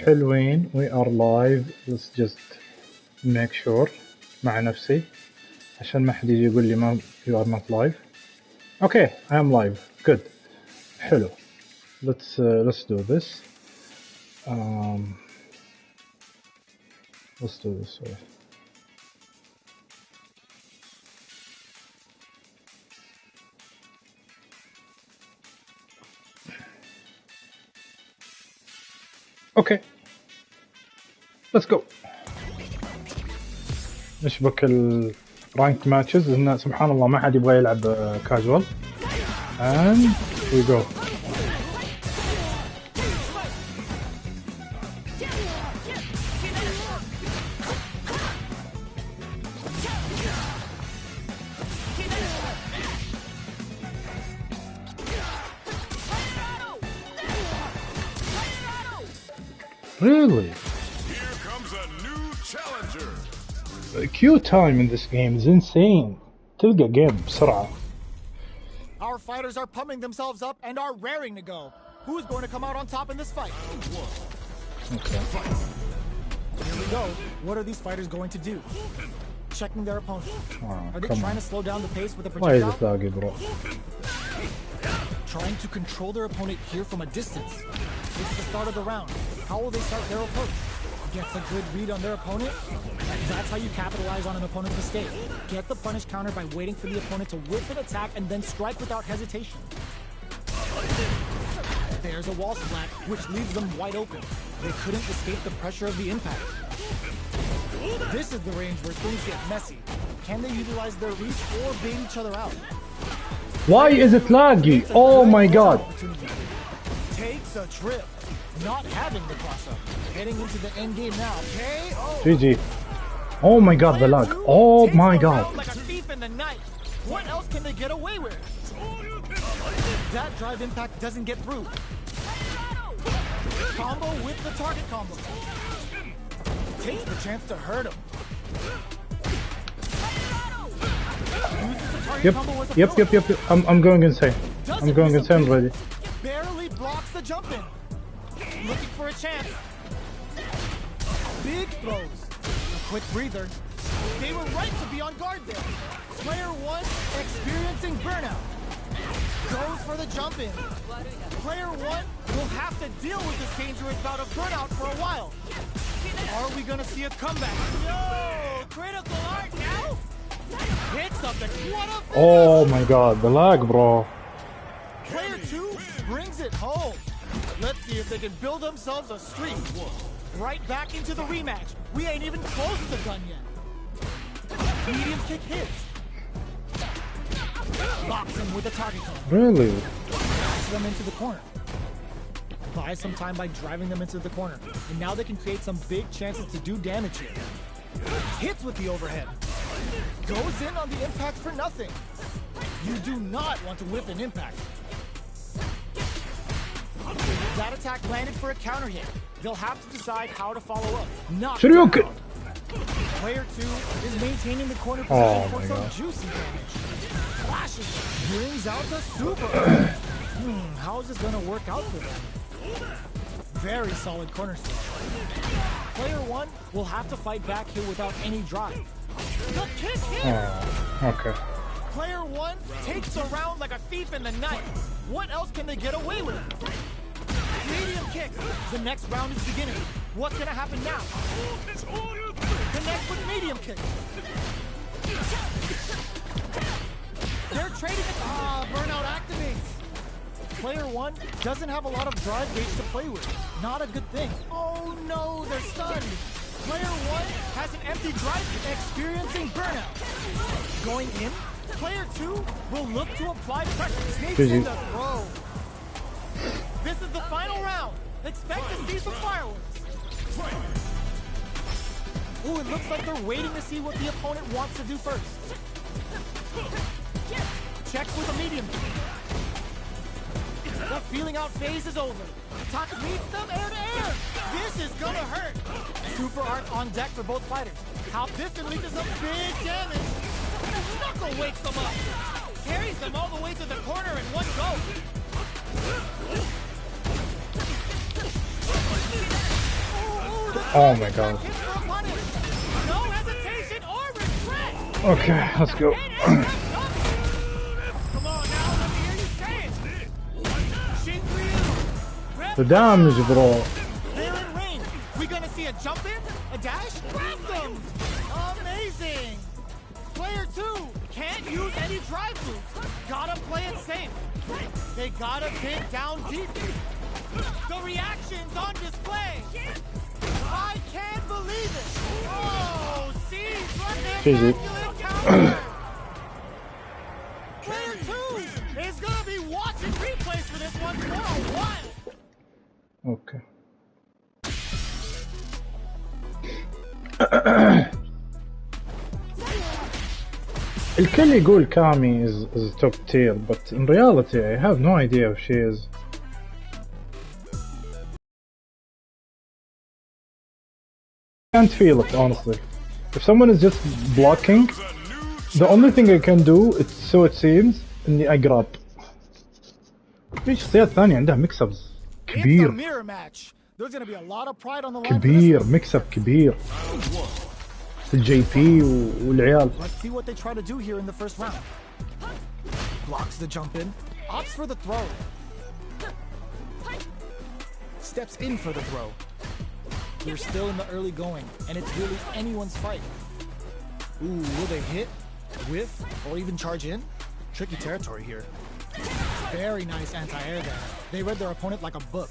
حلوين. We are live. Let's just make sure مع نفسي عشان ما حد يجي يقول لي ما you are not live. Okay, I am live. Good. حلو. Let's do this. Let's do this way. Okay. Let's go. نشبك الرانك ماتشز لأن سبحان الله ما حد يبغى يلعب كاجوال. And we go. Really? Here comes a new challenger. The queue time in this game is insane. تلقى game بسرعة. Our fighters are pumping themselves up and are raring to go. Who's going to come out on top in this fight? Okay. Here we go. What are these fighters going to do? Checking their opponent. Are they trying to slow down the pace with a Why is projectile? it laggy, bro? Trying to control their opponent here from a distance. It's the start of the round. How will they start their approach? Gets a good read on their opponent. That's how you capitalize on an opponent's mistake. Get the punish counter by waiting for the opponent to whip an attack and then strike without hesitation. There's a wall splat, which leaves them wide open. They couldn't escape the pressure of the impact. This is the range where things get messy. Can they utilize their reach or bait each other out? Why is it laggy? Oh my god. Takes a trip. Not having the cross-up. Heading into the end game now. KO. GG. Oh my god, the lag. Oh my god. Like a thief in the night. What else can they get away with? That drive impact doesn't get through. Combo with the target combo. Takes the chance to hurt him. Yep. I'm going insane. I'm going insane already. Barely blocks the jump in. Looking for a chance. Big throws. A quick breather. They were right to be on guard there. Player one experiencing burnout. Goes for the jump in. Player one will have to deal with this dangerous bout of burnout for a while. Are we gonna see a comeback? Yo, critical art now? Hit something. What a Oh my god, the lag, bro. Player two brings it home. Let's see if they can build themselves a streak. Right back into the rematch. We ain't even close to done yet. Medium kick hits. Locks him with a target combo. Really? Drives them into the corner. Buys some time by driving them into the corner. And now they can create some big chances to do damage here. Hits with the overhead. Goes in on the impact for nothing. You do not want to whip an impact. That attack landed for a counter hit. They'll have to decide how to follow up. Not Shoryuken. Player two is maintaining the corner position for some God. juicy damage. Flashes, brings out the super. How is this gonna work out for them? Very solid corner switch. Player one will have to fight back here without any drive. The kick hit. Okay. Player one takes a round like a thief in the night. What else can they get away with? Medium kick. The next round is beginning. What's gonna happen now? Connect with medium kick. They're trading it. Burnout activates. Player one doesn't have a lot of drive gauge to play with. Not a good thing. Oh no, they're stunned. Player one has an empty drive experiencing burnout. Going in, player two will look to apply pressure. Sneaks in the throw. This is the final round. Expect to see some fireworks. Ooh, it looks like they're waiting to see what the opponent wants to do first. Checks with a medium. The feeling out phase is over. Taka meets them air to air. This is gonna hurt. Super art on deck for both fighters. How this releases some big damage. Knuckle wakes them up. Carries them all the way to the corner in one go. Oh my god. No hesitation or regret. Okay, let's go. Come on now, let me hear you say it. Shinryu. The damage, bro. They're in range. We gonna see a jump in, a dash, grab them. Amazing. Player 2 can't use any drive moves. Gotta play it safe. They gotta dig down deep. The reactions on display. I can't believe it. Oh, see, GG. counter. Player 2 is gonna be watching replays for this one for a while. Okay. الكل يقول كامي is top tier, but in reality I have no idea if she is. I can't feel it honestly. If someone is just blocking, the only thing I can do, it's so it seems, إني أقرب. في شخصيات ثانية عندها ميكس ابز It's a كبير mirror match. There's gonna be a lot of pride on the line. كبير ميكس اب كبير. الجي بي والعيال. Let's see what they try to do here in the first round. Blocks the jump in, opts for the throw. Steps in for the throw. They're still in the early going, and it's really anyone's fight. Ooh, will they hit, whiff, or even charge in? Tricky territory here. Very nice anti-air there. They read their opponent like a book.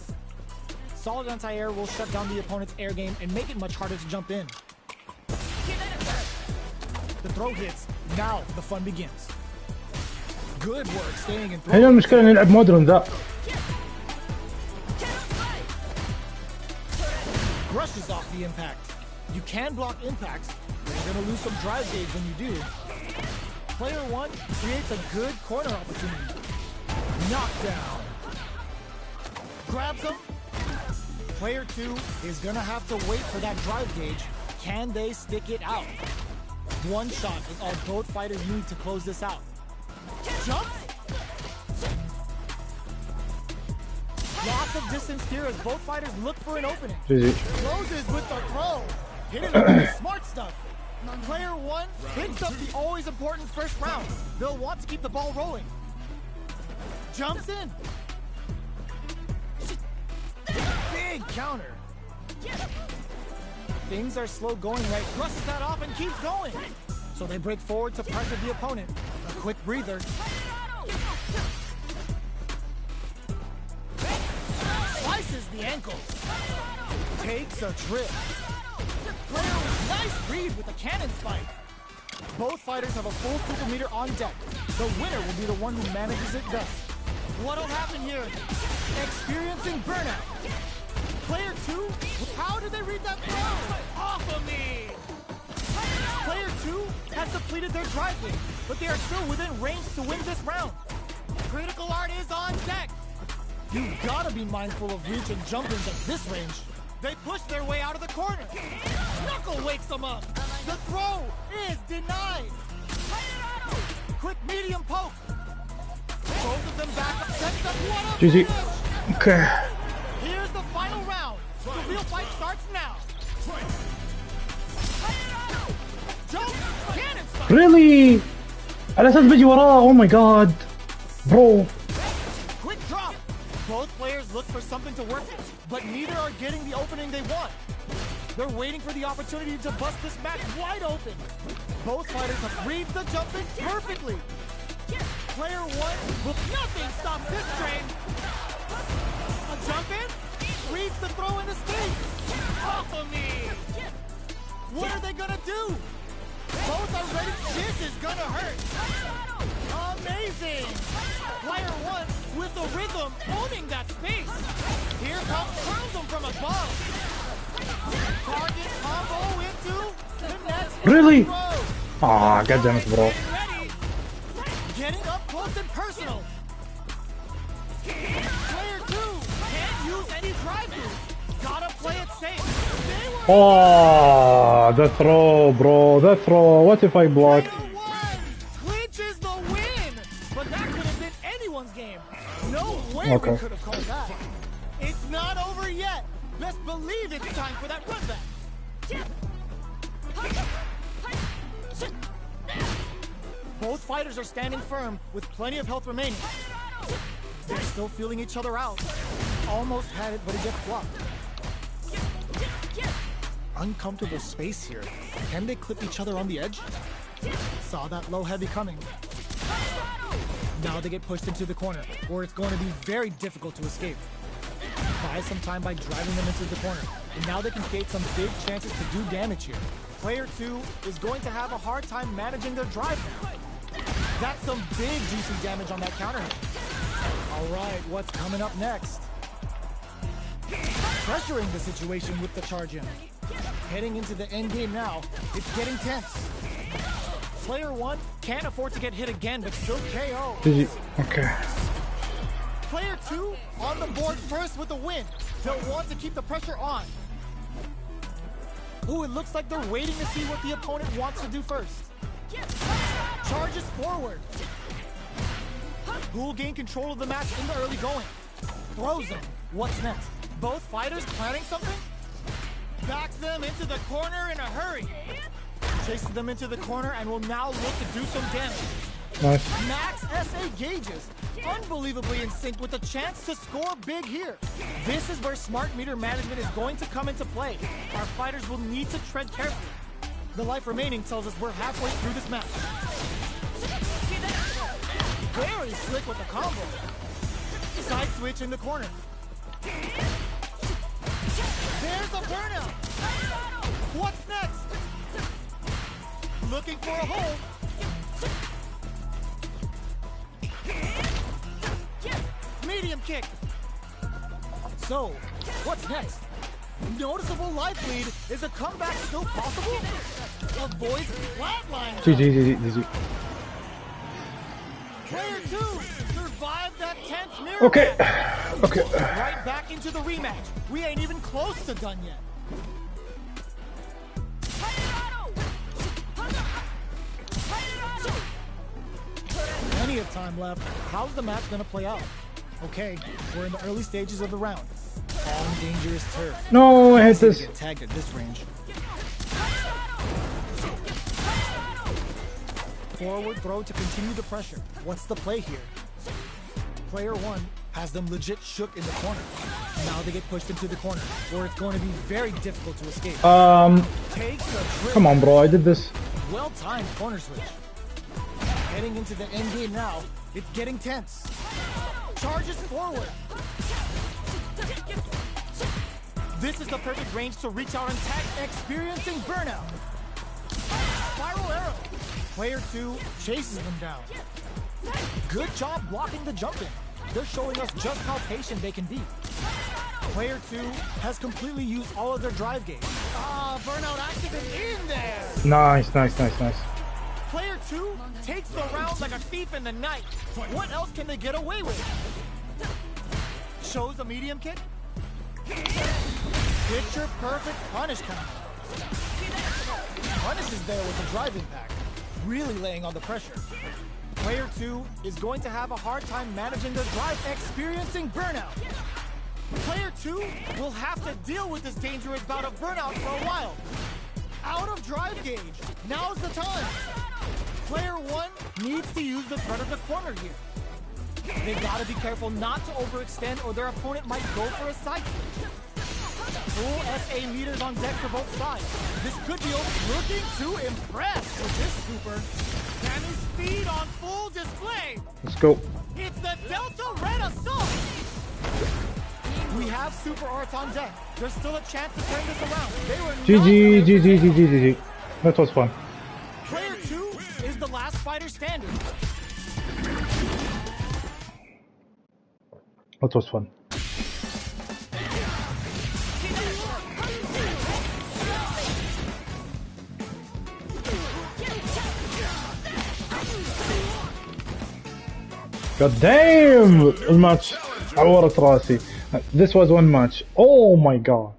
Solid anti-air will shut down the opponent's air game and make it much harder to jump in. The throw hits. Now the fun begins. Good work staying in throw. هنا المشكلة نلعب مودرن ذا. Brushes off the impact. You can block impacts, but you're gonna lose some drive gauge when you do. Player 1 creates a good corner opportunity. Knockdown. Grabs him. Player 2 is gonna have to wait for that drive gauge. Can they stick it out? One shot is all both fighters need to close this out. Jump! Lots of distance here as both fighters look for an opening. GG. Closes with the throw. Hitting it with the smart stuff. Player 1 picks up the always important first round. They'll want to keep the ball rolling. Jumps in. Big counter. Things are slow going right. Brushes that off and keeps going. So they break forward to pressure the opponent. A quick breather. Slices the ankles. Takes a trip. Player with nice read with a cannon spike. Both fighters have a full super meter on deck. The winner will be the one who manages it best. What'll happen here? Experiencing burnout. Player 2? How did they read that throw? Off of me! Player 2 has depleted their drive game, but they are still within range to win this round. Critical art is on deck. You gotta be mindful of reach and jump-ins at this range. They push their way out of the corner. Knuckle wakes them up. The throw is denied. Quick medium poke. Both of them back up. Sets up one up. GG. Okay. Here's the final round. The real fight starts now. Jump, cannon spike. Really? على أساس بيجي وراه. Oh my god. Bro. Quick drop. Both players look for something to work with, but neither are getting the opening they want. They're waiting for the opportunity to bust this match wide open. Both fighters have read the jump in perfectly. Player 1 will nothing stop this train. A jump in, reads the throw and escapes. Off of me. What are they gonna do? Both are ready. This is gonna hurt. Amazing. Player 1 with the rhythm owning that space. Here comes Crimson from above. Target combo into the next. Really? throw. Ah, god damn it, bro. Ready. Getting up close and personal. Player 2 can't use any drive moves. Gotta play it safe. They were Oh, the throw, bro. The throw. What if I blocked? Player 1 clinches the win. But that could have been anyone's game. No way Okay. we could have called that. It's not over yet. Best believe it's time for that run back. Both fighters are standing firm with plenty of health remaining. They're still feeling each other out. Almost had it, but it gets blocked. Uncomfortable space here. Can they clip each other on the edge? Saw that low heavy coming. Now they get pushed into the corner, where it's going to be very difficult to escape. Buy some time by driving them into the corner, and now they can create some big chances to do damage here. Player 2 is going to have a hard time managing their drive now. That's some big juicy damage on that counter hit. Alright, what's coming up next? Pressuring the situation with the charge in. Heading into the end game now, it's getting tense. Player 1 can't afford to get hit again, but still KO. Okay. Player 2 on the board first with the win. They'll want to keep the pressure on. Ooh, it looks like they're waiting to see what the opponent wants to do first. Charges forward. Who will gain control of the match in the early going? Throws him. What's next? Both fighters planning something? Backs them into the corner in a hurry. Chases them into the corner and will now look to do some damage. Nice. Max SA gauges. Unbelievably in sync with a chance to score big here. This is where smart meter management is going to come into play. Our fighters will need to tread carefully. The life remaining tells us we're halfway through this match. Very slick with the combo. Side switch in the corner. There's a burnout. What's next? Looking for a hold. Medium kick. So, what's next? Noticeable life lead. Is a comeback still possible? Avoids flatline. GG. Player 2 survived that tense mirror Okay. match. Okay. Right back into the rematch. We ain't even close to done yet. Plenty of time left. How's the match gonna play out? Okay, we're in the early stages of the round. On dangerous turf. No, I hit this. Get tagged at this range. Forward throw to continue the pressure. What's the play here? Player 1 has them legit shook in the corner. Now they get pushed into the corner, where it's going to be very difficult to escape. Takes a trip. Come on, bro. I did this. Well-timed corner switch. Heading into the end game now. It's getting tense. Charges forward. This is the perfect range to reach out and tag, experiencing burnout. Spiral arrow. Player 2 chases them down. Good job blocking the jumping. They're showing us just how patient they can be. Player 2 has completely used all of their drive gauge. Burnout active in there. Nice. Player 2 takes the round like a thief in the night. What else can they get away with? Shows a medium kick. Picture perfect punish counter. Punish is there with the drive impact, really laying on the pressure. Player 2 is going to have a hard time managing their drive, experiencing burnout. Player 2 will have to deal with this dangerous bout of burnout for a while. Out of drive gauge. Now's the time. Player 1 needs to use the front of the corner here. They gotta be careful not to overextend or their opponent might go for a side switch. Full SA meters on deck for both sides. This could be looking to impress with this super. Sammy's speed on full display. Let's go. It's the Delta Red Assault. We have super arts on deck. There's still a chance to turn this around. They were GG. That was fun. Player 2 is the last fighter standing. That was fun. God damn! الماتش عورت راسي. This was one match. Oh my god.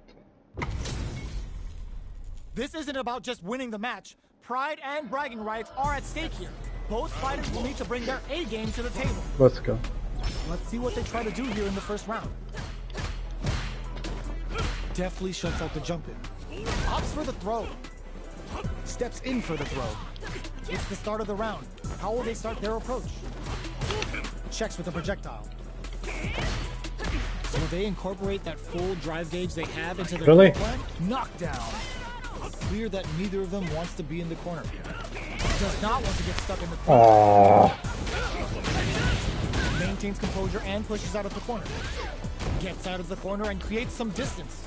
This isn't about just winning the match. Pride and bragging rights are at stake here. Both fighters will need to bring their A game to the table. Let's go. Let's see what they try to do here in the first round. Deftly shuts out the jump in. Opts for the throw. Steps in for the throw. It's the start of the round. How will they start their approach? Checks with the projectile. Will they incorporate that full drive gauge they have into their Really? plan? Knockdown. Clear that neither of them wants to be in the corner. Does not want to get stuck in the corner. Oh, Maintains composure and pushes out of the corner. Gets out of the corner and creates some distance.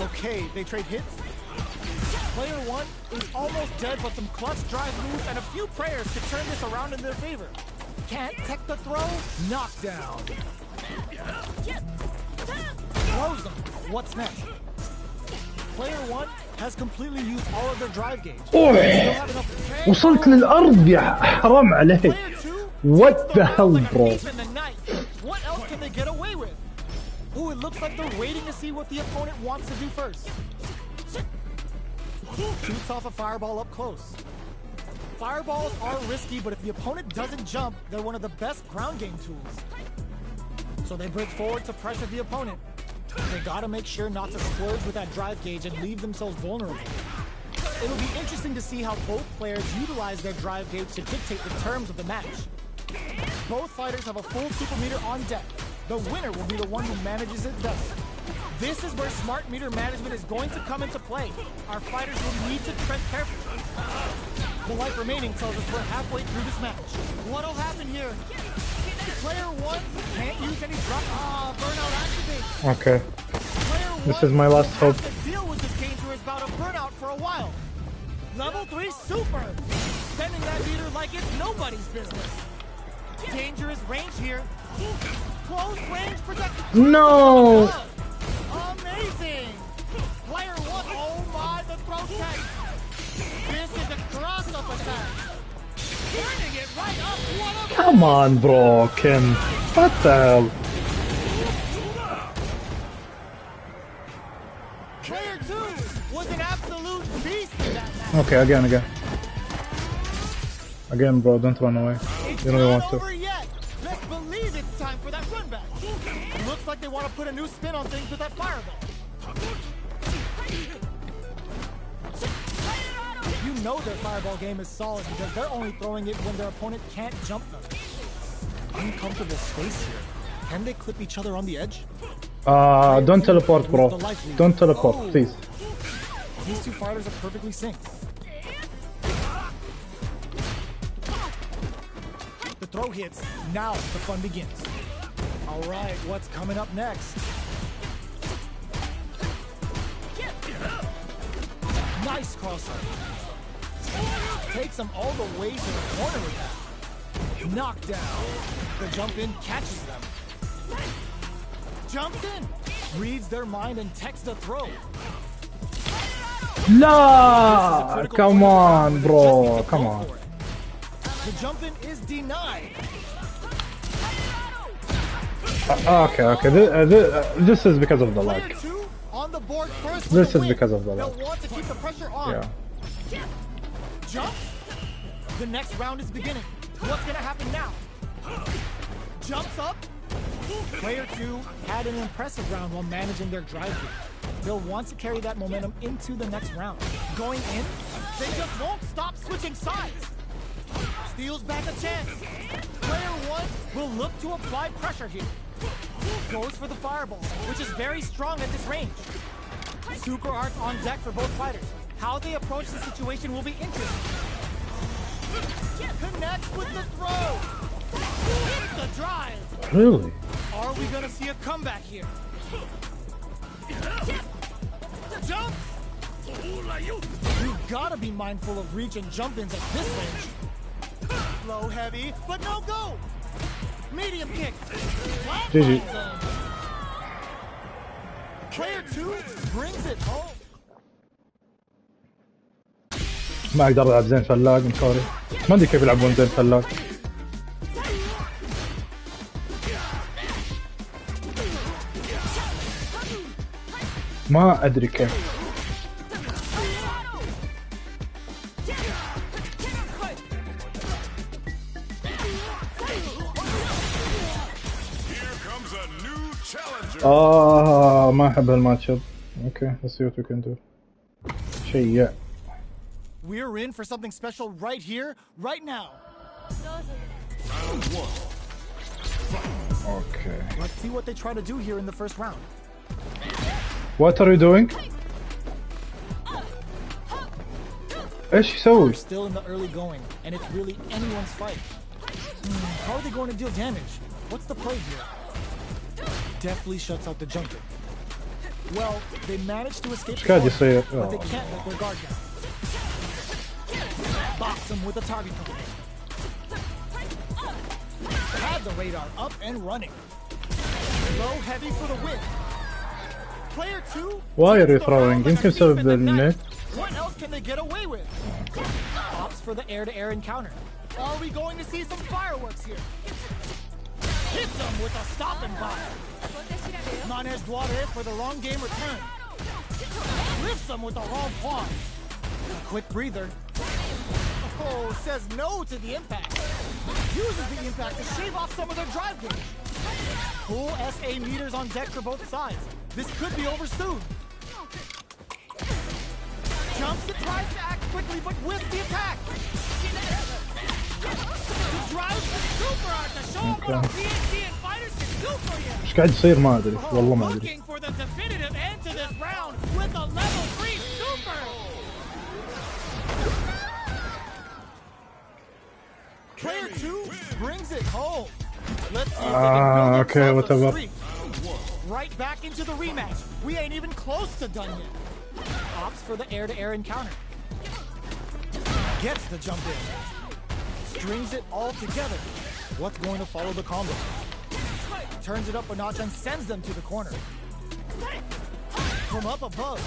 Okay, they trade hits. Player 1 is almost dead, but some clutch drive moves and a few prayers to turn this around in their favor. Can't tech the throw. Knockdown. Throws them. What's next? Player 1 has completely used all of their drive gauge. أوه. Still have enough. وصلت للأرض يا حرام عليك. Player 2 What hits the round hell, like a bro? thief in the night. What else can they get away with? Ooh, it looks like they're waiting to see what the opponent wants to do first. Shoots off a fireball up close. Fireballs are risky, but if the opponent doesn't jump, they're one of the best ground game tools. So they break forward to pressure the opponent. They gotta make sure not to splurge with that drive gauge and leave themselves vulnerable. It'll be interesting to see how both players utilize their drive gauge to dictate the terms of the match. Both fighters have a full super meter on deck. The winner will be the one who manages it best. This is where smart meter management is going to come into play. Our fighters will need to tread carefully. The life remaining tells us we're halfway through this match. What'll happen here? Player 1 can't use any drop. Burnout activates. Okay, Player 1 this is my last hope. has to deal with this dangerous bout of burnout for a while. Level 3 super. Spending that meter like it's nobody's business. Dangerous range here. Close range projected. No. Amazing. Player 1, oh my, the throw tech. This is a cross-up attack. Turning it right up. What a Come on, bro, Kim. What the hell? Player 2 was an absolute beast in that match. Okay, again. Again, bro, don't run away. It's You don't not want to. over yet. Let's believe it's time for that run back. Looks like they want to put a new spin on things with that fireball. You know their fireball game is solid because they're only throwing it when their opponent can't jump them. Uncomfortable space here. Can they clip each other on the edge? Don't teleport, bro. Don't teleport, Oh. please. These two fighters are perfectly synced. The throw hits. Now the fun begins. All right, what's coming up next? Nice crossover. Takes them all the way to the corner with that. Knockdown. The jump in catches them. Jumps in. Reads their mind and texts the throw. لا come on, bro, come on. The jump in is denied. Okay. This is because of the lag. Player 2 on the board first. This with the is win. because of the lag. They'll want to keep the pressure on. Yeah. Jump. The next round is beginning. What's gonna happen now? Jumps up. Player 2 had an impressive round while managing their drive group. They'll want to carry that momentum into the next round. Going in, they just won't stop switching sides. Steals back a chance. Player 1 will look to apply pressure here. Goes for the fireball, which is very strong at this range. Super arts on deck for both fighters. How they approach the situation will be interesting. Connects with the throw. Hits the drive. Really? Are we gonna see a comeback here? Jump! You've gotta be mindful of reach and jump-ins at this range. Low heavy, but no go! Medium kick. GG. Player 2 brings it home. ما اقدر العب زين فلاق، سوري. ما ادري كيف يلعبون زين فلاق. ما ادري كيف. Here comes a new challenger. ما احب هالماتش اب. Okay, let's see what we can do. شيء. We're in for something special right here, right now. Okay. Let's see what they try to do here in the first round. What are you doing? ايش يسوي؟ We're still in the early going, and it's really anyone's fight. How are they going to deal damage? What's the play here? Definitely shuts out the junker. Well, they managed to escape the قاعد corner, يصير؟ but they can't let their guard down. Box him with a target cone. Had the radar up and running. Low heavy for the win. Player 2. Why are you throwing? يمكن بسبب النت. What else can they get away with? Opts for the air-to-air encounter. Are we going to see some fireworks here? Hits them with a stop and fire. Manej Duarte for the long game return. Lifts them with the wrong pawn. A quick breather. Oh, says no to the impact. Uses the impact to shave off some of their drive gauge. Full SA meters on deck for both sides. This could be over soon. Jumps and tries to act quickly, but with the attack. Drives the super art to show them what a PhD and fighters can do for you. ايش قاعد يصير ما ادري والله ما ادري. Looking for the definitive end to this round with a level 3 super. Player 2 brings it home. Let's see if they can build okay, themselves whatever. a streak. Right back into the rematch. We ain't even close to done yet. Opts for the air-to-air encounter. Gets the jump in. Strings it all together. What's going to follow the combo? Turns it up a notch and sends them to the corner. From up above,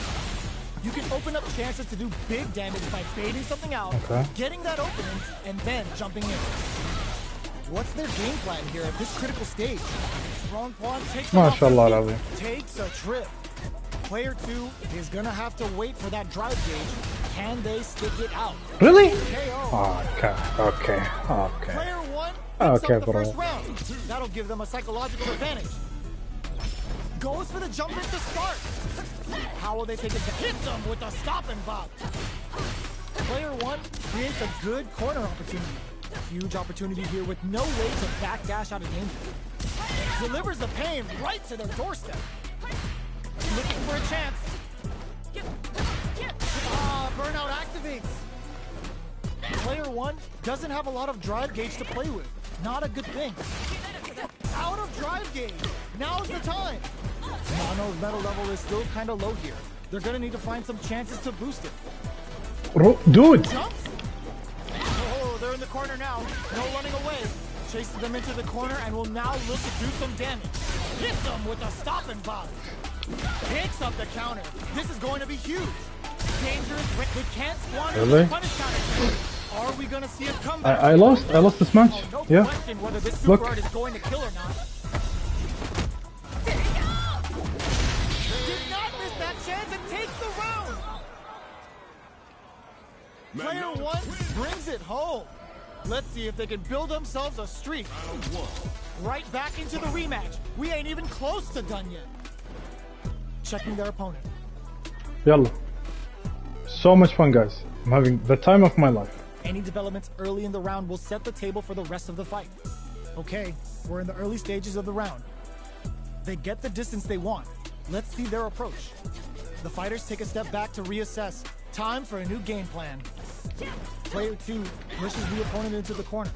you can open up chances to do big damage by baiting something out, getting that opening, and then jumping in. What's their game plan here at this critical stage? Strong pawn takes ما شاء الله العظيم. takes a trip. Player 2 is gonna have to wait for that drive gauge. Can they stick it out? Really? KO. Okay. Player 1 Okay, picks up the bro. first round. That'll give them a psychological advantage. Goes for the jump in to start. How will they take it? Hits them with a stop and bop. Player 1 creates a good corner opportunity. Huge opportunity here with no way to backdash out of danger. Delivers the pain right to their doorstep. Looking for a chance. Burnout activates. Player 1 doesn't have a lot of drive gauge to play with. Not a good thing. Out of drive gauge. Now's the time. Nano's metal level is still kind of low here. They're going to need to find some chances to boost it. Dude. Jumps. Oh, they're in the corner now. No running away. Chases them into the corner and will now look to do some damage. Hits them with a stop and bop. Picks up the counter. This is going to be huge. Dangerous. They can't squander the punish counter. Are we going to see a comeback? I lost this match. No Yeah. question whether this super art is going to kill or not. Did not miss that chance and takes the round. Player 1 brings it home. Let's see if they can build themselves a streak. Right back into the rematch. We ain't even close to done yet. Checking their opponent. يلا. So much fun, guys. I'm having the time of my life. Any developments early in the round will set the table for the rest of the fight. Okay, we're in the early stages of the round. They get the distance they want. Let's see their approach. The fighters take a step back to reassess. Time for a new game plan. Player 2 pushes the opponent into the corner.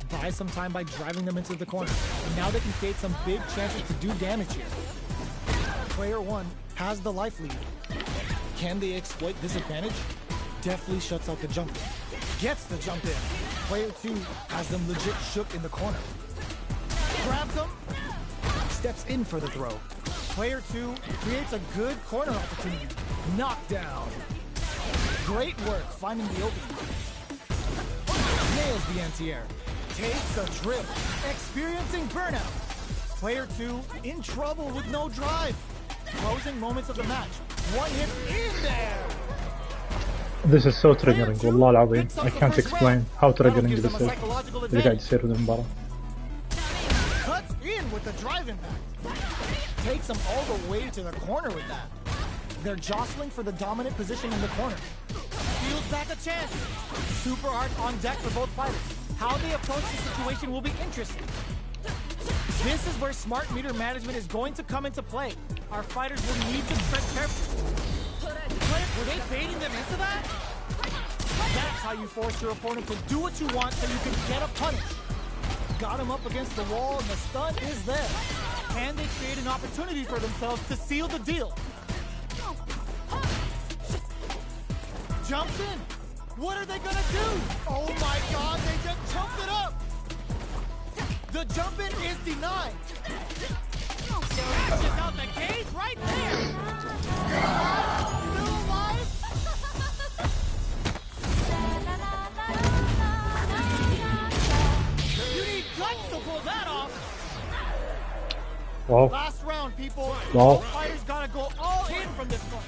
Buys some time by driving them into the corner. And now they can create some big chances to do damage here. Player 1 has the life lead. Can they exploit this advantage? Definitely shuts out the jump in. Gets the jump in. Player 2 has them legit shook in the corner. Grabs them. Steps in for the throw. Player 2 creates a good corner opportunity. Knockdown. Great work finding the opening. Nails the anti-air. Takes a trip. Experiencing burnout. Player 2 in trouble with no drive. Closing moments of the match. One hit in there. This is so triggering والله العظيم. I can't explain how triggering this is. اللي قاعد يصير بالمباراة. Cuts in with the drive impact. Takes him all the way to the corner with that. They're jostling for the dominant position in the corner. Steals back a chance. Super Arts on deck for both fighters. How they approach the situation will be interesting. This is where smart meter management is going to come into play. Our fighters will need to tread carefully. Were they baiting them into that? That's how you force your opponent to do what you want so you can get a punish. Got him up against the wall and the stun is there. Can they create an opportunity for themselves to seal the deal? Jumps in. What are they gonna do? Oh my god, they just jumped it up. The jump in is denied. Smashes out the cage right there. Still alive? You need guts to pull that off. Wow. Last round, people. Wow. Both fighters gotta go all in from this point.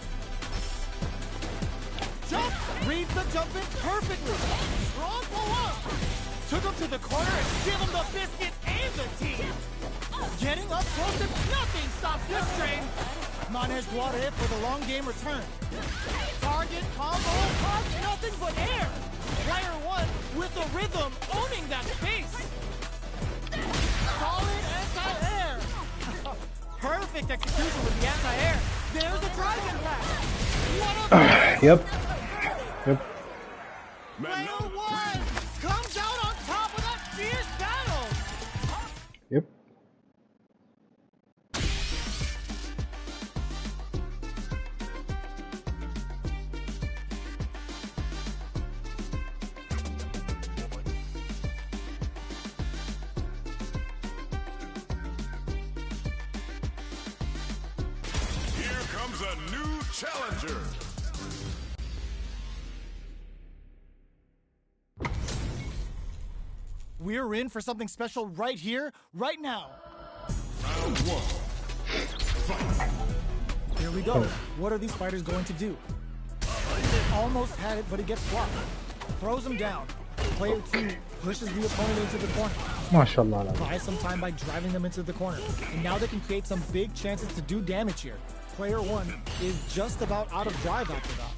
Jump! Reads the jump in perfectly. Strong pull-up. Took him to the corner and give him the biscuit and the tea. Getting up close and nothing stops this train. Manej Guare for the long game return. Target combo caught nothing but air. Player one with the rhythm owning that space. Solid anti-air. Perfect execution with the anti-air. There's a drive impact. What a Yep. Yep. Player one comes out on top of that fierce battle. Yep. Here comes a new challenger. We're in for something special right here, right now. Round one. Fight. Here we go. What are these fighters going to do? Almost had it, but he gets blocked. Throws him down. Player two pushes the opponent into the corner. MashaAllah. Buys some time by driving them into the corner. And now they can create some big chances to do damage here. Player one is just about out of drive after that.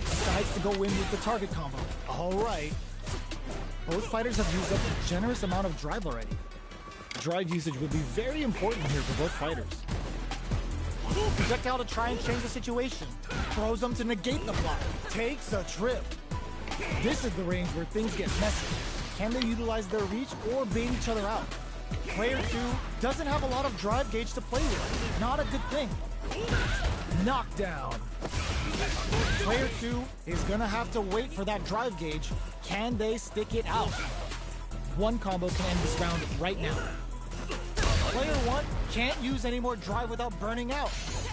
Decides to go in with the target combo. All right. Both fighters have used up a generous amount of drive already. Drive usage will be very important here for both fighters. Projectile to try and change the situation. Throws them to negate the block. Takes a trip. This is the range where things get messy. Can they utilize their reach or bait each other out? Player two doesn't have a lot of drive gauge to play with. Not a good thing. Knockdown. Player two is gonna have to wait for that drive gauge. Can they stick it out? One combo can end this round right now. Player one can't use any more drive without burning out.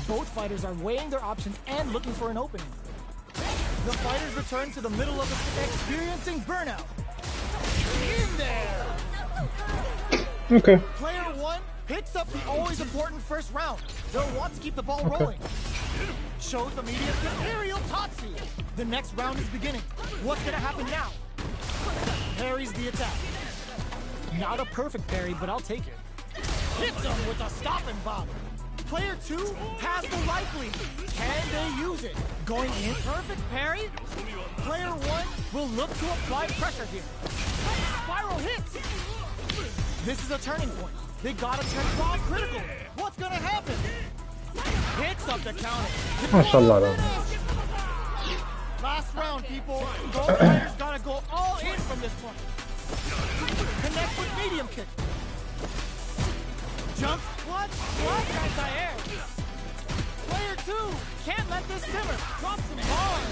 Both fighters are weighing their options and looking for an opening. The fighters return to the middle of the stick, experiencing burnout. In there! Okay. Player one picks up the always important first round. They'll want to keep the ball rolling. Shows immediate aerial Tatsu. The next round is beginning. What's gonna happen now? Parries the attack. Not a perfect parry, but I'll take it. Hits him with a stop and bop. Player two has the life lead. Can they use it? Going in, perfect parry. Player one will look to apply pressure here. Spiral hits. This is a turning point. They gotta check bomb critical. What's gonna happen? Picks up the counter. MashaAllah. Last round, people. Both players gotta go all in from this point. Connect with medium kick. Jumps, clutch, anti-air. Player two can't let this simmer. Drops him hard.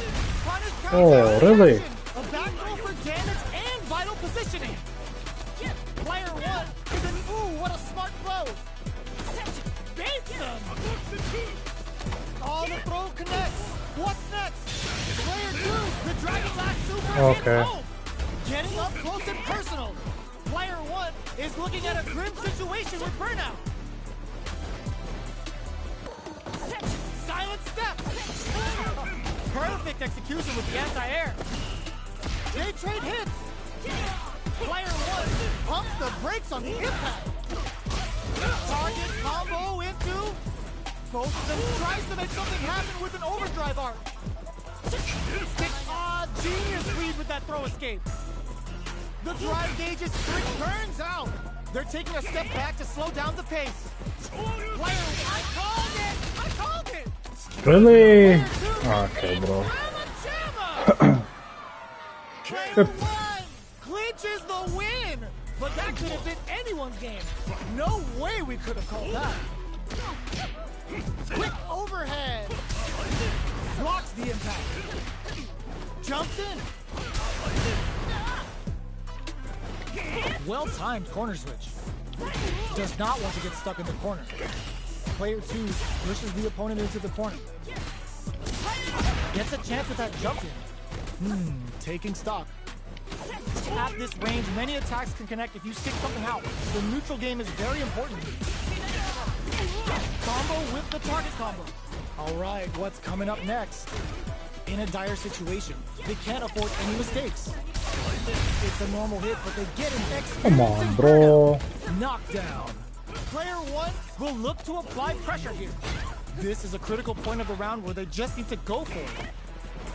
Punish counter. Oh, really? A back throw for damage and vital positioning. Player one is an ooh, what a smart throw. Baits them. Oh, the throw connects. What's next? Player two, the Dragon Lash Super Okay. hits home. Getting up close and personal. Player one is looking at a grim situation with burnout. Silent step. Perfect execution with the anti-air. They trade hits. Player one pumps the brakes on the impact. Target combo into Both of them tries to make something happen with an overdrive arc. Genius read with that throw escape. The drive gauge's trick turns out. They're taking a step back to slow down the pace. Player, I called it! I called it! Really? Okay, bro. Player one clinches the win! But that could have been anyone's game. No way we could have called that. Quick overhead. Blocks the impact. Jumps in. Well-timed corner switch. Does not want to get stuck in the corner. Player 2 pushes the opponent into the corner. Gets a chance with that jump in. Taking stock. At this range, many attacks can connect if you stick something out. The neutral game is very important. Combo with the target combo. All right, what's coming up next? In a dire situation, they can't afford any mistakes. It's a normal hit, but they get an extra. Come on, bro. Knockdown. Player 1 will look to apply pressure here. This is a critical point of the round where they just need to go for it.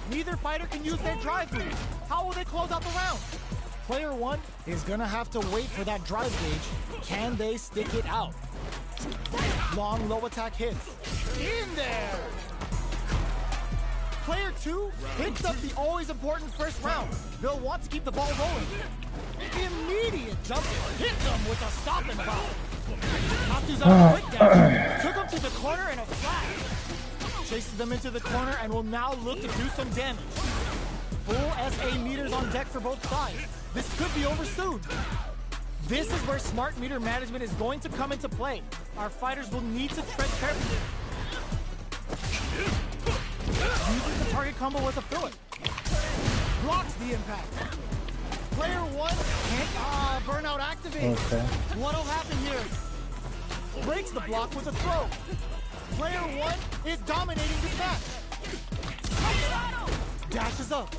Neither fighter can use their drive lead. How will they close out the round? Player 1 is gonna have to wait for that drive gauge. Can they stick it out? Long low attack hits. In there! Player 2 picks up the always important first round. They'll want to keep the ball rolling. Immediate jump hits them with a stop and pop. Natsu's on a quick dash. Took him to the corner in a flash. Chases them into the corner and will now look to do some damage. Full SA meters on deck for both sides. This could be over soon. This is where smart meter management is going to come into play. Our fighters will need to tread carefully. Using the target combo as a filler. Blocks the impact. Player 1 can't burnout activate. Okay. What'll happen here? Breaks the block with a throw. Player 1 is dominating this match. Dashes up.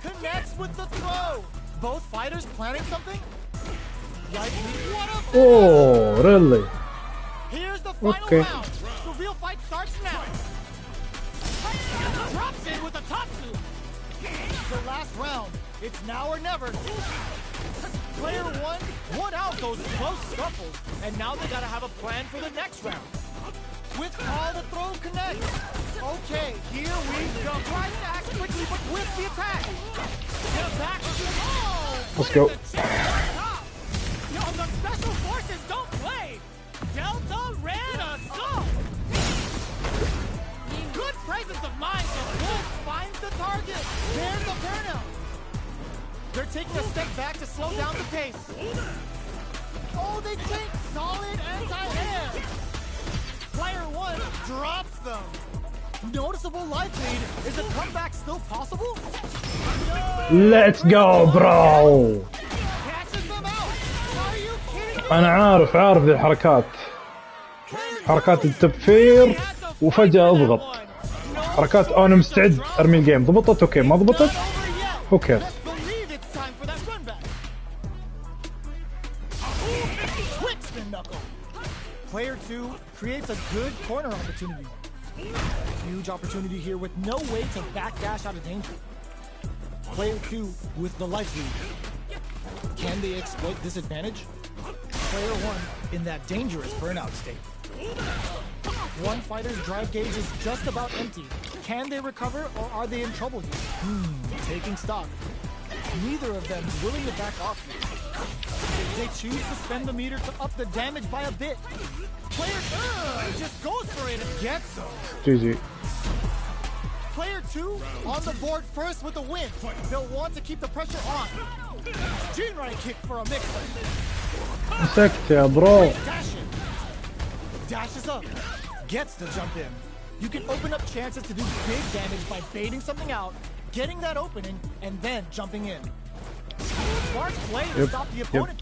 Connects with the throw. Both fighters planning something? Likely. What a Oh, really? Here's the final round. The real fight starts now. Drops in with a Tatsu. The last round. It's now or never. Player 1 won out those close scuffles, and now they gotta have a plan for the next round. With all the throw connects. Okay, here we go. Tries to act quickly, but with the attack. Get back. Oh! Let's go. Yo, the special forces don't play. Delta ran assault. Good presence of mind, so Wolf finds the target. There's the burnout. They're taking a step back to slow down the pace. Oh, they take solid anti-air. Player 1 drops them. Noticeable life lead. Is the comeback still possible? No. Let's go, bro. Catches them out. Are you kidding me? انا عارف ذي الحركات. حركات التبفير وفجأة اضغط. حركات انا مستعد ارمي الجيم. ضبطت اوكي، ما ضبطت who cares. Believe it's time for that run back. Quick spin knuckle. Player 2 creates a good corner opportunity. Huge opportunity here with no way to backdash out of danger. Player 2 with the life lead. Can they exploit this advantage? Player 1 in that dangerous burnout state. One fighter's drive gauge is just about empty. Can they recover or are they in trouble here? Taking stock. Neither of them is willing to back off here. They choose to spend the meter to up the damage by a bit. Player just goes for it and gets them. GG. Player 2 on the board first with a win. They'll want to keep the pressure on. Jinrai kick for a mixer. مسكت يا برو. Dashes up. Gets the jump in. You can open up chances to do big damage by baiting something out, getting that opening, and then jumping in. Smart play to stop the opponent.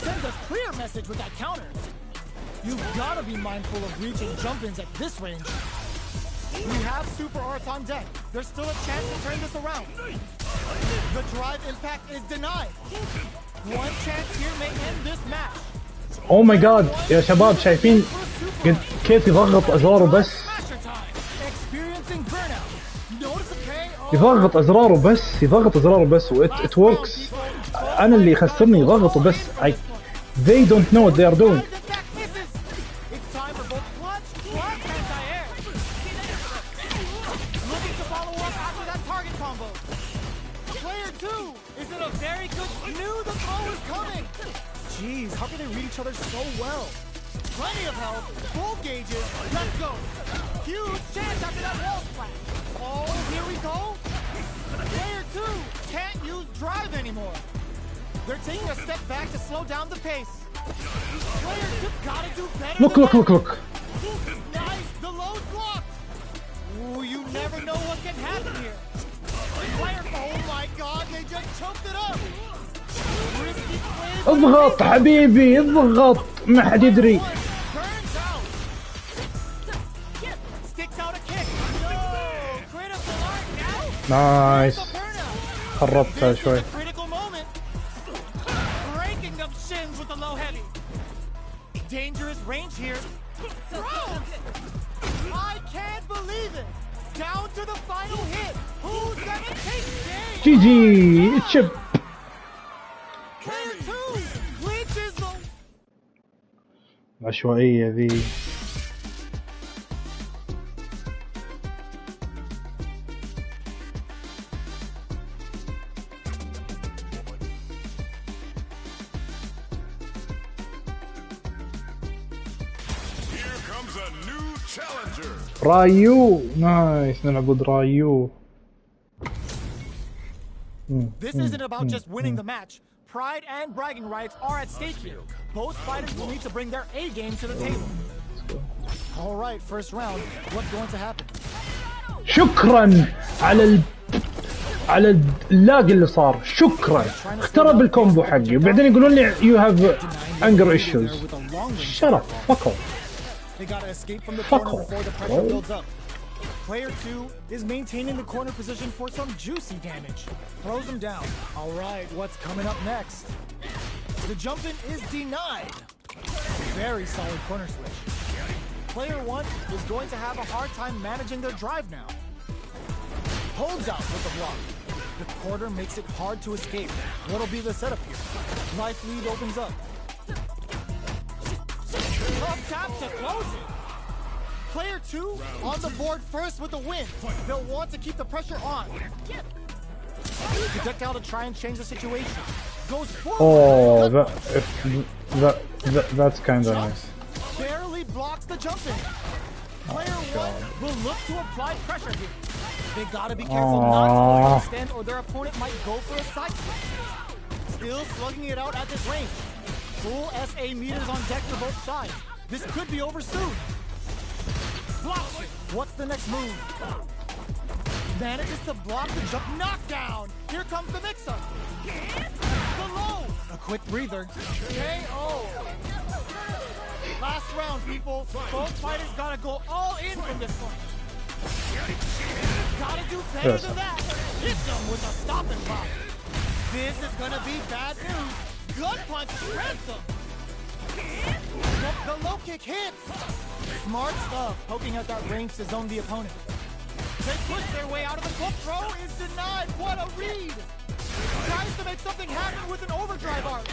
Sends a clear message with that counter. You've got to be mindful of reaching jump-ins at this range. We have super arts on deck. There's still a chance to turn this around. The drive impact is denied. One chance here may end this match. Oh my god يا شباب شايفين قلت كيف يضغط ازراره بس. Smasher time. Experiencing burnout. Notice the pain. Oh, يضغط ازراره بس. يضغط ازراره بس. وات وركس. انا اللي يخسرني يضغطوا بس. They don't know what they are doing. drives it back, misses. It's time for both clutch plus anti-air. Looking to follow up after that target combo. Player 2 is in a very good knew the throw is coming. Jeez, how can they read each other so well? Plenty of health, full gauges, let's go. Huge chance after that wall splash. Oh, here we go. Player 2 can't use drive anymore. They're taking a step back to slow down the pace. Player 2 gotta do better. Look, than look, that. look, look. Nice, the low's blocked. Ooh, you never know what can happen here. Player, oh my god, they just choked it up. Risky play. but اضغط حبيبي اضغط. ما حد يدري. Burns out. Sticks out a kick. No, critical art now. نايس. The burnout. خربتها This شوي. is a critical moment. Breaking them shins with the low heavy. Dangerous range here. Throws. I can't believe it. Down to the final hit. Who's gonna take game? جي جي تشب. Player 2 clinches the. العشوائية ذي. Here comes a new challenger. رايو. نايس نلعب رايو. This isn't about just winning the match. Pride and bragging rights are at stake here. Both fighters will need to bring their A game to the table. All right, first round. What's going to happen? شكرا على على اللاج اللي صار. شكرا. اخترب الكومبو حقي وبعدين يقولون لي you have anger issues. With a long range. Shut up. Fuck off. They gotta escape from the Fuck corner off, before the pressure bro. builds up. Player 2 is maintaining the corner position for some juicy damage. Throws him down. All right, what's coming up next? The jump in is denied. Very solid corner switch. Player 1 is going to have a hard time managing their drive now. Holds out with the block. The quarter makes it hard to escape. What'll be the setup here? Life lead opens up. Tough tap to close it. Player 2 on the board first with the win. They'll want to keep the pressure on. Projectile to try and change the situation. Goes forward. Oh, that's kind of nice. Barely blocks the jump in. Player 1 will look to apply pressure here. They gotta be careful not to overextend or their opponent might go for a side switch. Still slugging it out at this range. Full SA meters on deck for both sides. This could be over soon. Blocks it. What's the next move? Manages to block the jump. Knockdown. Here comes the mix-up. The low. A quick breather. KO. Last round, people. Both fighters gotta go all in from this one. Gotta do better Yes. than that. Hit them with a stop and block. This is gonna be bad news. Gut punch shreds them. The low kick hits. Smart stuff, poking out that range to zone the opponent. They push their way out of the hook throw is denied. What a read! Tries to make something happen with an overdrive arc.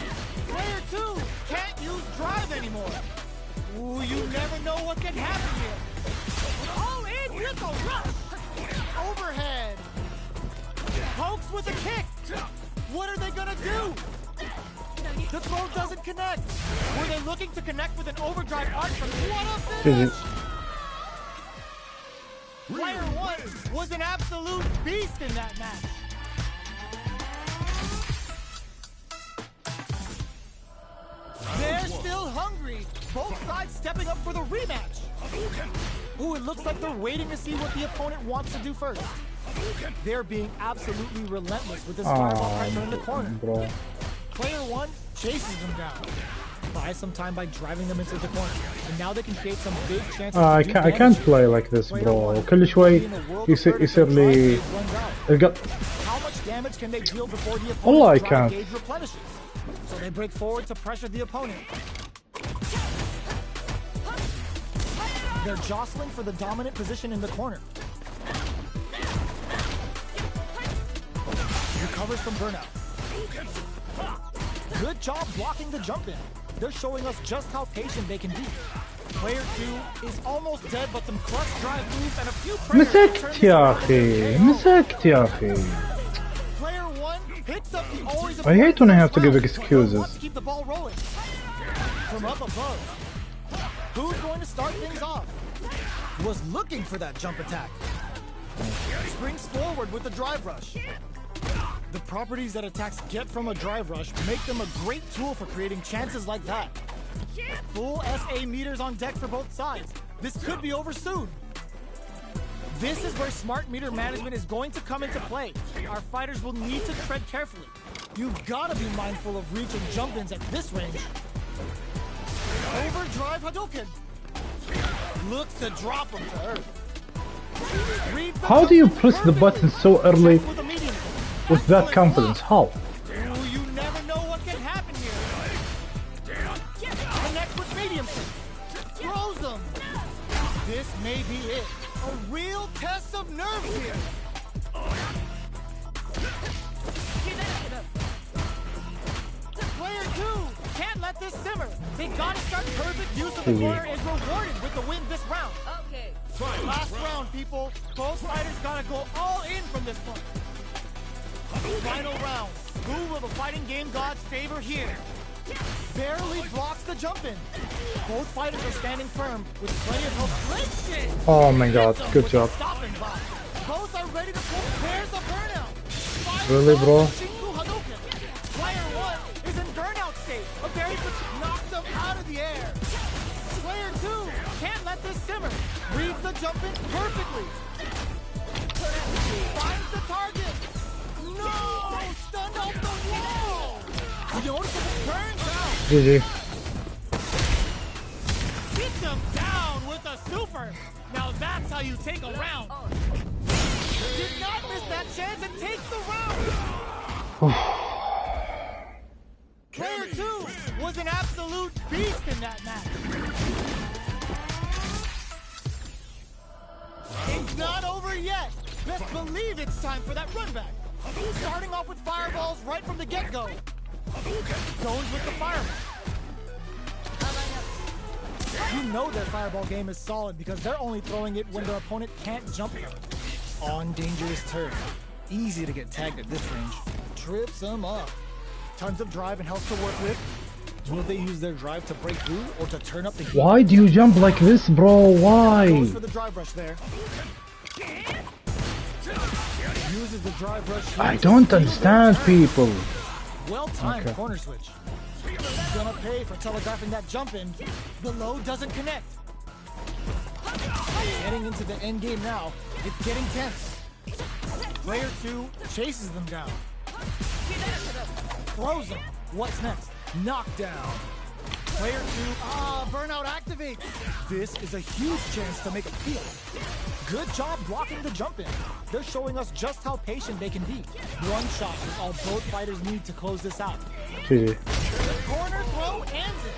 Player 2 can't use drive anymore. Ooh, you never know what can happen here. All in with a rush. Overhead. Pokes with a kick. What are they gonna do? The throw doesn't connect. Were they looking to connect with an overdrive arc from what a finish? Player 1 was an absolute beast in that match. They're still hungry. Both sides stepping up for the rematch. Ooh, it looks like they're waiting to see what the opponent wants to do first. They're being absolutely relentless with this fireball pressure in the corner. Bro. Player 1 chases them down. Buys some time by driving them into the corner. And now they can create some big chances to do I can't damage. play like this bro. كل شوي يصير لي القط. How much damage can they deal before the والله I opponent's drive can't. gauge replenishes? So they break forward to pressure the opponent. They're jostling for the dominant position in the corner. Recovers from burnout. Good job blocking the jump in. They're showing us just how patient they can be. Player 2 is almost dead, but some clutch drive moves and a few prayers to turn مسكت this يا around. أخي مسكت يا أخي. Player 1 picks up the always I hate when I have to give round, excuses. but wants to keep the ball rolling. From up above, who's going to start things off? Was looking for that jump attack. Springs forward with the drive rush. The properties that attacks get from a drive rush make them a great tool for creating chances like that. Full SA meters on deck for both sides. This could be over soon. This is where smart meter management is going to come into play. Our fighters will need to tread carefully. You've got to be mindful of reaching jump-ins at this range. Overdrive Hadouken. Looks to drop him to earth. How do you press the button so early With a medium kick. with that confidence? How? Ooh, you never know what can happen here. Connect with medium kick. Throws him. This may be it. A real test of nerve here. Player 2 can't let this simmer. They gotta start perfect use of the corner is rewarded with the win this round. Okay. Last round, people. Both fighters gotta go all in from this point. Final round. Who will the fighting game gods favor here? Barely blocks the jump in. Both fighters are standing firm with plenty of help. Oh my god, good job. Stopping by. Both are ready to pull pairs of burnout. Really, bro? Shinku Hadouken. Player 1 is in burnout state. A very knocks them out of the air. Player 2 can't let this simmer. Reads the jump in perfectly. Finds the target. No! Stunned off the wall! Noticeable turns out. GG. Gets him down with a super. Now that's how you take a round. Did not miss that chance and takes the round. Player 2 was an absolute beast in that match. It's not over yet. Best believe it's time for that run back. Starting off with fireballs right from the get-go. Zones with the fireball. You know their fireball game is solid because they're only throwing it when their opponent can't jump them. On dangerous turf. Easy to get tagged at this range. Trips them up. Tons of drive and health to work with. Will they use their drive to break through or to turn up the heat? Why do you jump like this, bro? Why? Goes for the drive rush there. Uses the drive rush. I don't understand people. Well-timed Okay. corner switch. He's gonna pay for telegraphing that jump in. The low doesn't connect. Getting into the end game now. It's getting tense. Player 2 chases them down. Throws them. What's next? Knockdown. Player 2, burnout activates. This is a huge chance to make a feel. Good job blocking the jump in. They're showing us just how patient they can be. One shot is all both fighters need to close this out. GG. Corner throw ends it.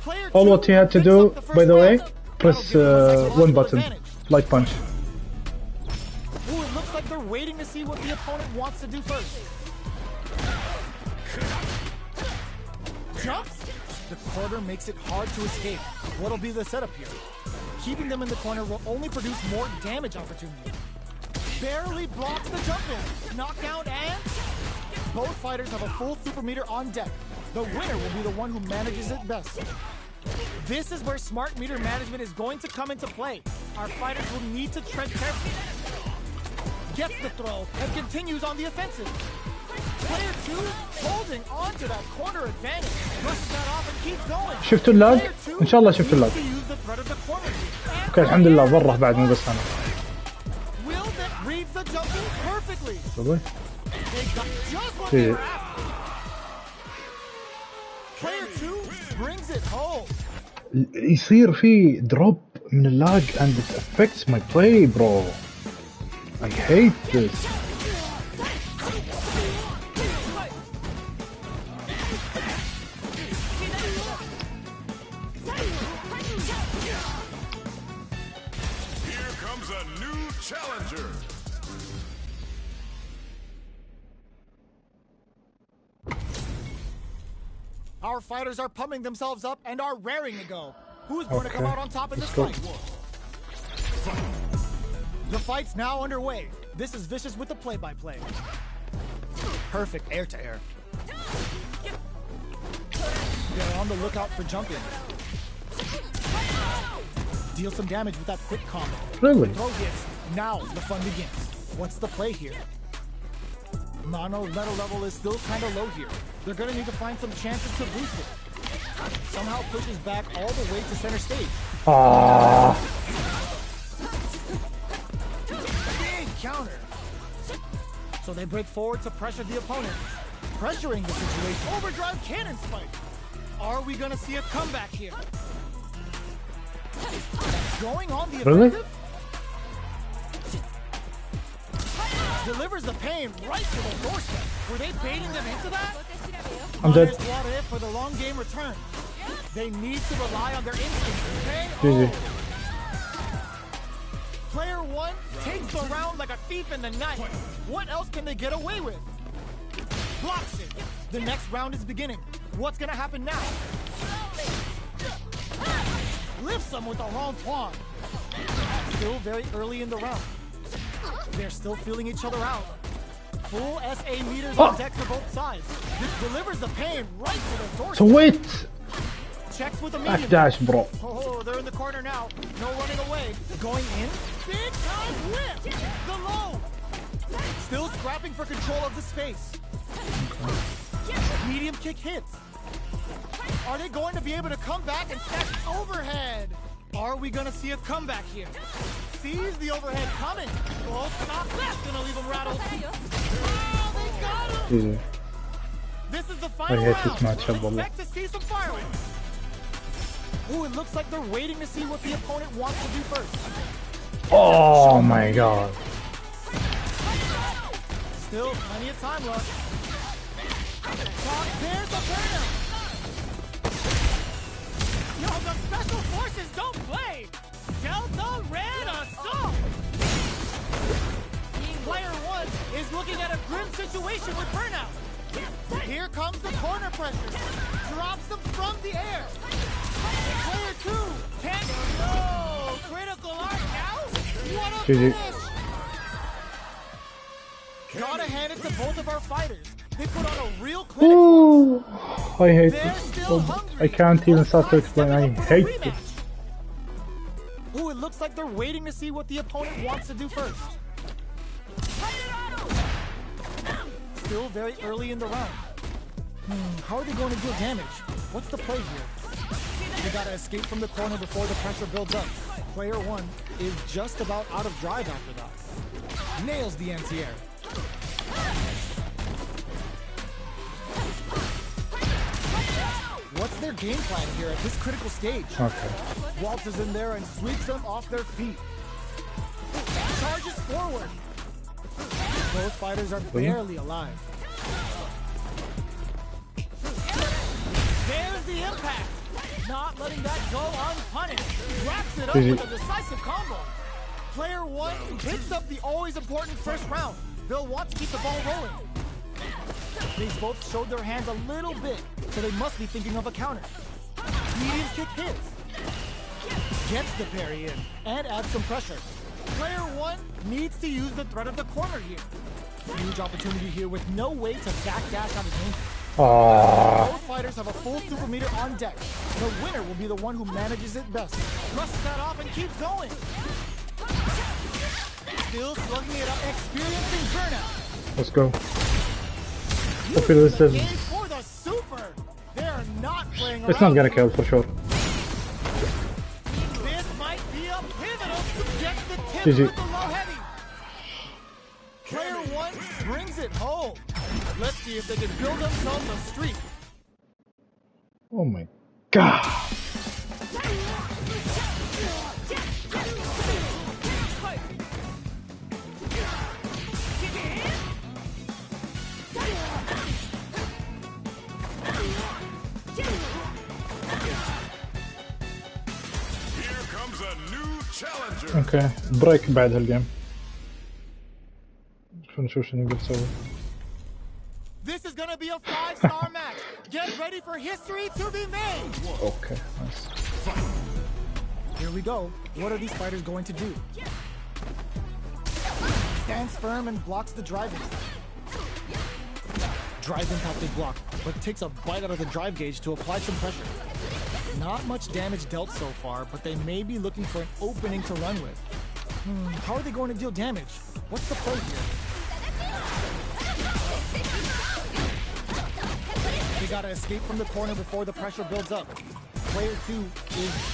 Player All 2 what he had to picks do, up the first by the way, round. press That'll give them a one psychological button. advantage. Light punch. Ooh, it looks like they're waiting to see what the opponent wants to do first. Jumps. The corner makes it hard to escape. What'll be the setup here? Keeping them in the corner will only produce more damage opportunities. Barely blocks the jump in. Knockdown and... Both fighters have a full super meter on deck. The winner will be the one who manages it best. This is where smart meter management is going to come into play. Our fighters will need to tread carefully. Gets the throw and continues on the offensive. Player 2 holding on to that corner advantage. Brushes that off and keeps going. شفتوا اللاج؟ Player 2 إن شاء الله شفتوا اللاج. needs to use the threat of the corner. And اوكي الحمد لله بره بعد مو بس انا. Will that reads the jumping perfectly. والله. They got just what Yeah. they were after. Player 2 brings it home. يصير في دروب من اللاج and it affects my play, bro. I hate this. a new challenger. Our fighters are pumping themselves up and are raring to go. Who's going to come Okay, out on top in this let's fight? The fight's now underway. This is Vicious with the play-by-play. Perfect air-to-air. They're on the lookout for jumping. Deal some damage with that quick combo. Really? Throw hits. Now the fun begins. What's the play here? Nano metal level is still kind of low here. They're going to need to find some chances to boost it. Somehow pushes back all the way to center stage. Ah, Big counter. So they break forward to pressure the opponent. Pressuring the situation. Overdrive cannon spike. Are we going to see a comeback here? Going on the Really? offensive? Delivers the pain right to the doorstep. Were they baiting them into that? I'm dead. Others brought it for the long game return. They need to rely on their instincts, okay? GG. Player one takes the round like a thief in the night. What else can they get away with? Blocks it. The next round is beginning. What's gonna happen now? Lifts them with a long taunt. Still very early in the round. They're still feeling each other out. Full SA meters on deck for both sides. This delivers the pain right to the doorstep. سويت Checks with a medium. 11 برو. Oh, they're in the corner now. No running away. Going in. Big time whip. The low. Still scrapping for control of the space. Medium kick hits. Are they going to be able to come back and stack overhead? Are we going to see a comeback here? Sees the overhead coming. Oh, not that's going to leave him rattled. Oh, they got him. GG. This is the final hate round. this matchup, والله. Expect to see some fireworks. Ooh, it looks like they're waiting to see what the opponent wants to do first. Oh my god. Still plenty of time left. There's the burner. Yo, the special forces don't play. Delta Red Assault. Player one is looking at a grim situation with burnout. Here comes the corner pressure. Drops them from the air. Player two can't. No! Critical art now? What a GG. finish! Gotta hand it to both of our fighters. They put on a real clinic. Ooh, I hate They're this. still hungry. I can't even start to explain. I hate Rematch. this. Ooh, it looks like they're waiting to see what the opponent wants to do first. Still very early in the round. How are they going to deal damage? What's the play here? They gotta escape from the corner before the pressure builds up. Player one is just about out of drive after that. Nails the anti-air. What's their game plan here at this critical stage? Okay. Waltzes in there and sweeps them off their feet. Charges forward. Both fighters are barely alive. There's the impact. Not letting that go unpunished. Wraps it up with a decisive combo. Player one picks up the always important first round. They'll want to keep the ball rolling. They both showed their hands a little bit, so they must be thinking of a counter. Medium kick hits. Gets the parry in and adds some pressure. Player one needs to use the threat of the corner here. Huge opportunity here with no way to backdash out of danger. Both fighters have a full super meter on deck. The winner will be the one who manages it best. Brushes that off and keeps going. Still slugging it up, experiencing burnout. Let's go. Hopefully this is. Game for the super. They're not playing around. It's not gonna kill for sure. This might be a pivotal to get the tip GG. with the low heavy. Player one brings it home. Let's see if they can build themselves a streak. Oh my god. Here comes comes a new challenger. اوكي بريك بعد هالجيم. شو نشوف شنو نقدر نسوي. This is gonna be a 5-star match. Get ready for history to be made. اوكي نايس. Here we go. What are these fighters going to do? Stands firm and blocks the drive impact. Drive impacted block, but takes a bite out of the drive gauge to apply some pressure. Not much damage dealt so far, but they may be looking for an opening to run with. How are they going to deal damage? What's the play here? They gotta escape from the corner before the pressure builds up. Player 2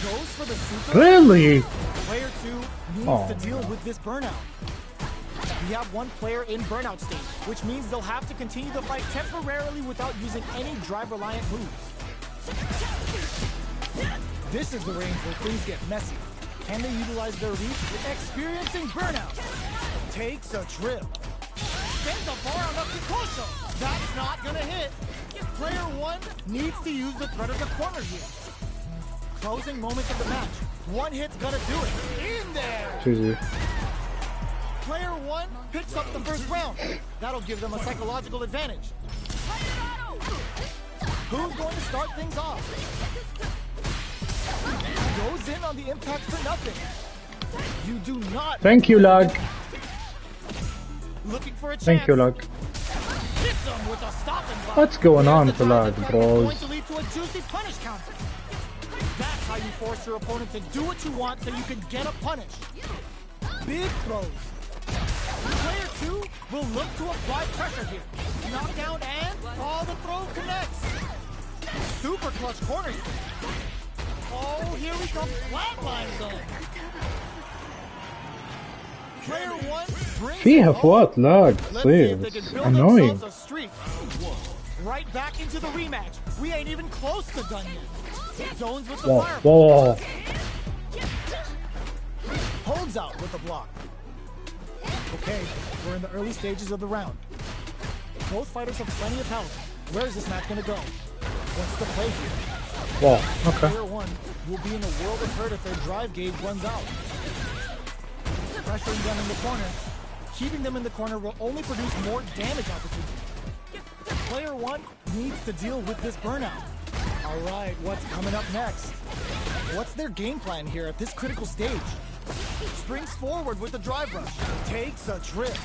goes for the super. Really? Player 2 needs to deal with this burnout. We have one player in burnout state, which means they'll have to continue the fight temporarily without using any drive-reliant moves. This is the range where things get messy. Can they utilize their reach? Experiencing burnout. Takes a trip. Sends a bar on up to Kosho. That's not gonna hit. Player 1 needs to use the threat of the corner here. Closing moments of the match. One hit's gonna do it. In there! GG. Player 1 picks up the first round. That'll give them a psychological advantage. Who's going to start things off? Goes in on the impact for nothing. You do not. Thank you, Lag. Looking for a chance. Thank you, Lag. Hits him with a stopping block. What's going on There's the to Lag, drive attack bros? Going to lead to a juicy punish counter. That's how you force your opponent to do what you want so you can get a punish. Big throws. Player 2 will look to apply pressure here. Knockdown and all the throw connects. Super clutch corners. Oh, here we come. Flatline zone. Player 1 brings فيها it home. فوات لاج Let's see تصير. if they can It's build annoying. themselves a streak. Right back into the rematch. We ain't even close to done yet. Zones with the Whoa, fire. whoa. Holds out with the block. Okay, we're in the early stages of the round. Both fighters have plenty of health. Where is this match gonna go? What's the play here? Whoa, okay. Player 1 will be in a world of hurt if their drive gauge runs out. Pressuring them in the corner. Keeping them in the corner will only produce more damage opportunities. Player 1 needs to deal with this burnout. All right, what's coming up next? What's their game plan here at this critical stage? Springs forward with the drive rush. Takes a trip.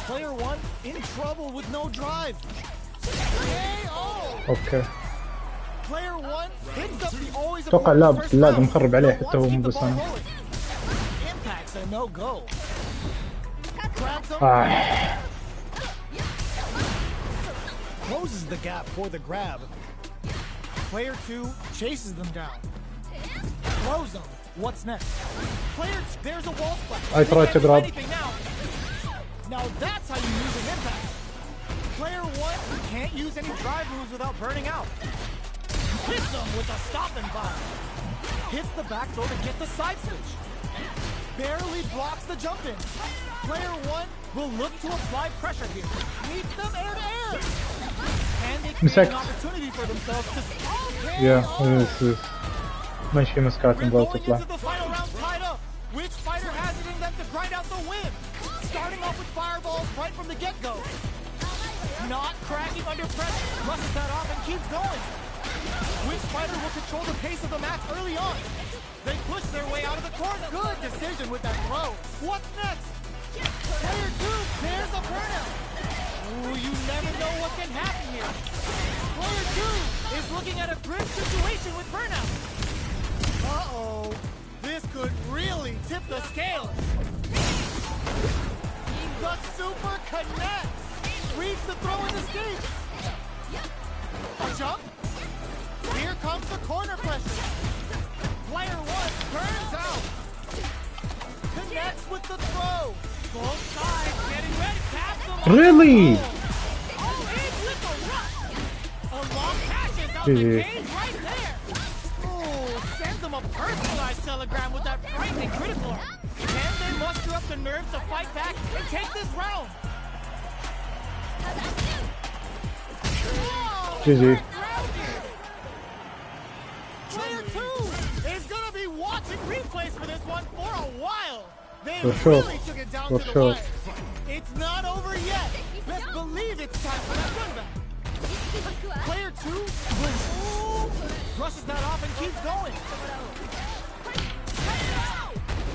Player 1 in trouble with no drive. KO! اوكي. Player 1 hits up the always اتوقع important first اللاعب round. مخرب عليه But حتى wants هو to مو keep the بس ball انا. rolling. Impact's a no-go. Grabs him. Closes the gap for the grab. Player 2 chases them down. Throws them. What's next? Player 2, there's a wall splash. I tried to grab. Now that's how you use an impact. Player 1 can't use any drive moves without burning out. Hits them with a stop and bomb. Hits the back throw to get the side switch. Barely blocks the jump in. Player 1 will look to apply pressure here. Meets them air to air. And they create an opportunity for themselves to Yeah, this is ماشي مسكات نبغى going تطلع. into the final round tied up. Which fighter has it in them to grind out the win? Starting off with fireballs right from the get-go. Not cracking under pressure. Brushes that off and keeps going. Which fighter will control the pace of the match early on? They push their way out of the corner. Good decision with that throw. What's next? Player 2, there's a burnout. Ooh, you never know what can happen here. Player 2 is looking at a grim situation with burnout. Uh-oh. This could really tip the scales. The super connects. Reads the throw and escapes. A jump. Here comes the corner pressure. Player 1 burns out. Connects with the throw. Both sides getting ready. Taps them on Really? the throw. Oh, in with the rush. A long passes out the cage right there. Ooh, sends them a personalized telegram with that frightening critical. Can they muster up the nerves to fight back and take this round? GG. Player 2 is gonna be watching replays for this one for a while. They For sure. really took it down For to the sure. wire. It's not over yet. Best believe it's time for that run back. Player 2 brushes that off and keeps going.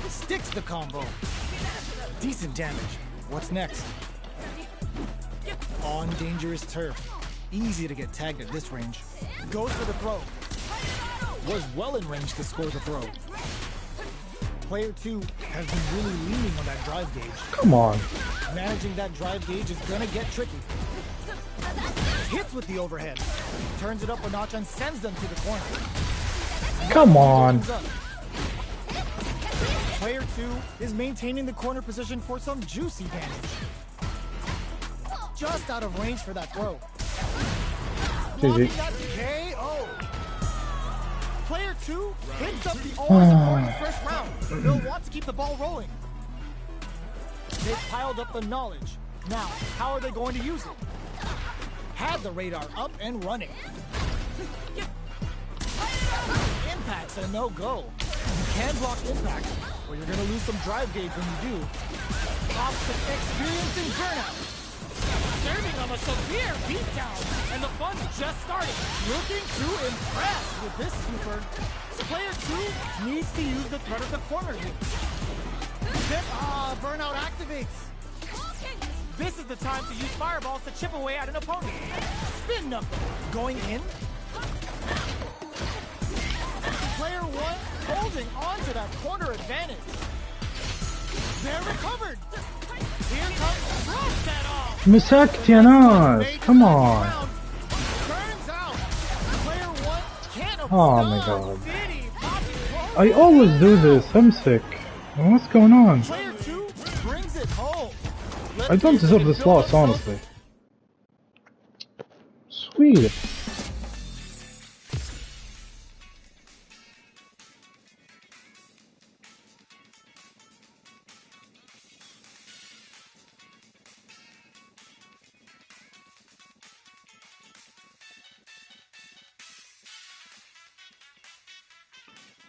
Sticks the combo. Decent damage. What's next? On dangerous turf. Easy to get tagged at this range. Goes for the throw. Was well in range to score the throw. Player 2 has been really leaning on that drive gauge. Come on. Managing that drive gauge is gonna get tricky. Hits with the overhead. Turns it up a notch and sends them to the corner. Come on. Opens up. Player 2 is maintaining the corner position for some juicy damage. Just out of range for that throw. Blocking GG. that KO. Player 2 picks up the only support in the first round. They'll want to keep the ball rolling. They've piled up the knowledge. Now, how are they going to use it? Had the radar up and running. Impact's a no-go. You can block impact, but you're gonna lose some drive gauge when you do. Off to experiencing burnout. Serving on a severe beatdown, and the fun's just starting. Looking to impress with this super. Player 2 needs to use the threat of the corner here. Then, burnout activates. This is the time to use fireballs to chip away at an opponent. Spin number. Going in. Player 1 holding on to that corner advantage. They're recovered. Here comes Roast that off. مسكت يا ناس. Come on. Turns out, player 1 can't Oh my stop God. City. Poppy I always do this. امسك. What's going on? Player 2 brings it home. I don't deserve this loss, honestly. Sweet.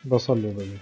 بصلي بدي.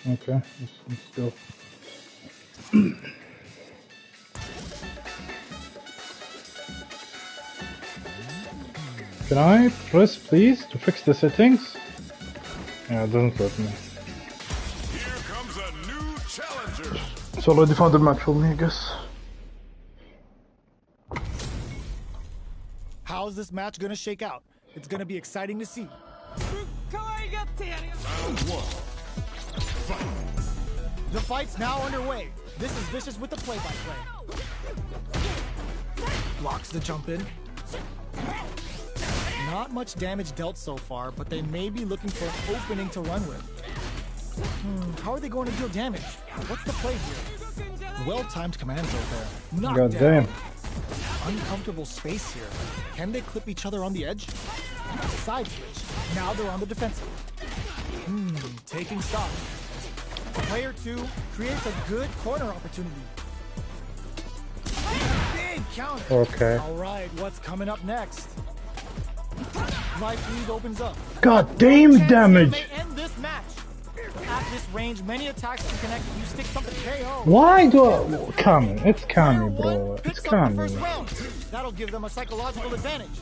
Okay, let's go. Can I press please to fix the settings? Yeah, it doesn't let me. Here comes a new challenger. It's already found a match for me, I guess. How's this match gonna shake out? It's gonna be exciting to see. Round one. The fight's now underway. This is Vicious with the play-by-play. Blocks the jump in. Not much damage dealt so far, but they may be looking for an opening to run with. How are they going to deal damage? What's the play here? Well-timed commands over there. Knocked God down. damn. Uncomfortable space here. Can they clip each other on the edge? Side switch. Now they're on the defensive. Taking stock. Player 2 creates a good corner opportunity. Big counter. Okay. All right, what's coming up next? Life lead opens up. God damn Chance damage! They end this match. At this range, many attacks can connect. You stick something KO. Why do I... Kami, it's Kami, Player bro. one It's picks up the Kami. first round. That'll give them a psychological advantage.